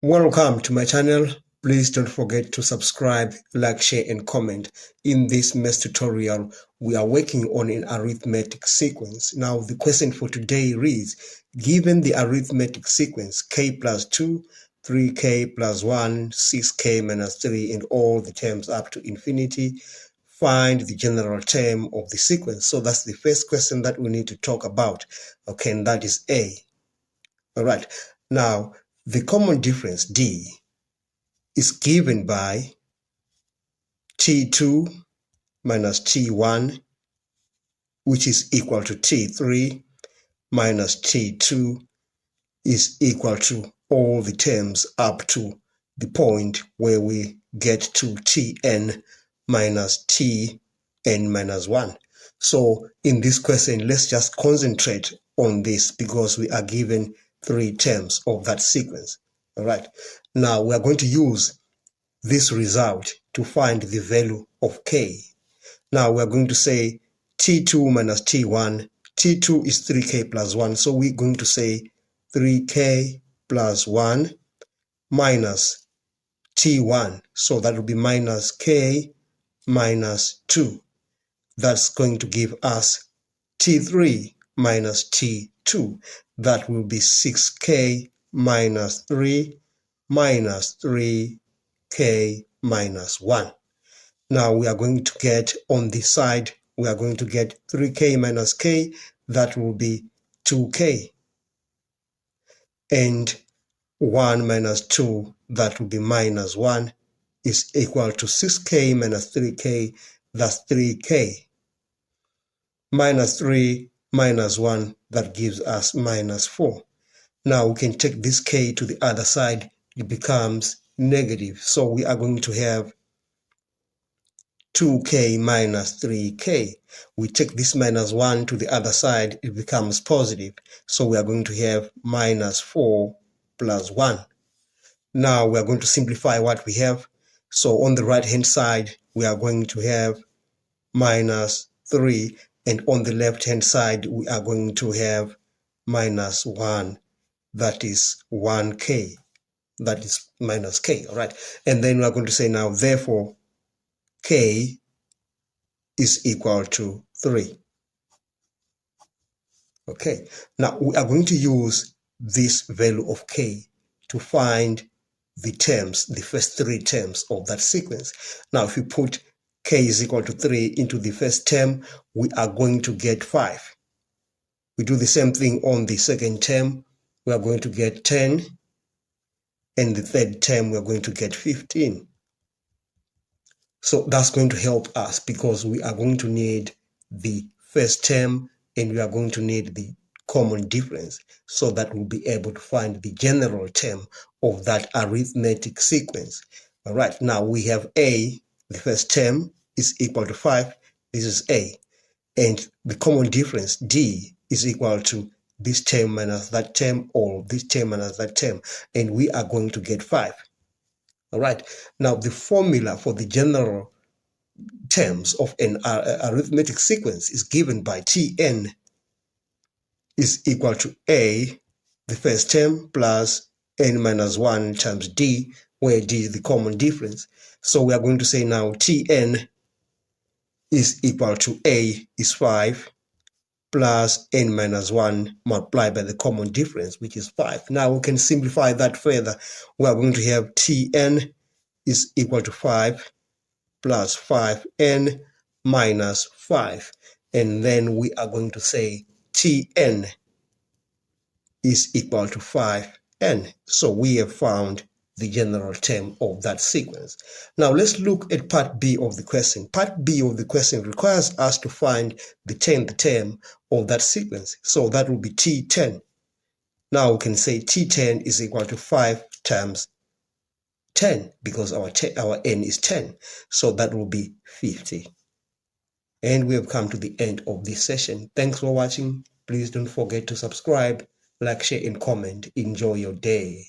Welcome to my channel. Please don't forget to subscribe, like, share and comment. In this math tutorial, we are working on an arithmetic sequence. Now the question for today reads, given the arithmetic sequence k plus 2, 3k plus 1, 6k minus 3 and all the terms up to infinity, find the general term of the sequence. So that's the first question that we need to talk about. Okay, and that is A. All right. Now, the common difference, D, is given by T2 minus T1, which is equal to T3 minus T2 is equal to all the terms up to the point where we get to Tn minus Tn minus 1. So in this question, let's just concentrate on this because we are given three terms of that sequence. All right. Now we are going to use this result to find the value of k. Now we're going to say T2 minus T1. T2 is 3k plus 1. So we're going to say 3k plus 1 minus T1. So that will be minus k minus 2. That's going to give us T3 minus T2. That will be 6k minus 3 minus 3k minus 1. Now we are going to get on this side, we are going to get 3k minus k, that will be 2k. And 1 minus 2, that will be minus 1, is equal to 6k minus 3k, that's 3k. Minus 3 minus 1, that gives us minus 4. Now we can take this k to the other side, it becomes negative. So we are going to have 2k minus 3k. We take this minus 1 to the other side, it becomes positive. So we are going to have minus 4 plus 1. Now we are going to simplify what we have. So on the right hand side, we are going to have minus 3. And on the left hand side, we are going to have minus 1. That is 1k. That is minus k, all right? And then we are going to say now, therefore, k is equal to 3. Okay, now we are going to use this value of k to find the terms, the first three terms of that sequence. Now, if you put k is equal to 3 into the first term, we are going to get 5. We do the same thing on the second term, we are going to get 10. And the third term, we are going to get 15. So that's going to help us because we are going to need the first term and we are going to need the common difference so that we'll be able to find the general term of that arithmetic sequence. All right, now we have A, the first term is equal to 5. This is A. And the common difference, D, is equal to this term minus that term or this term minus that term. And we are going to get 5. All right, now the formula for the general terms of an arithmetic sequence is given by Tn is equal to A, the first term, plus n minus 1 times D, where D is the common difference. So we are going to say now Tn is equal to A is 5 plus n minus 1 multiplied by the common difference, which is 5. Now we can simplify that further. We are going to have Tn is equal to 5 plus 5n minus 5. And then we are going to say Tn is equal to 5n. So we have found the general term of that sequence. Now let's look at part B of the question. Part B of the question requires us to find the 10th term of that sequence. So that will be T10. Now we can say T10 is equal to 5 times 10 because our n is 10. So that will be 50. And we have come to the end of this session. Thanks for watching. Please don't forget to subscribe, like, share, and comment. Enjoy your day.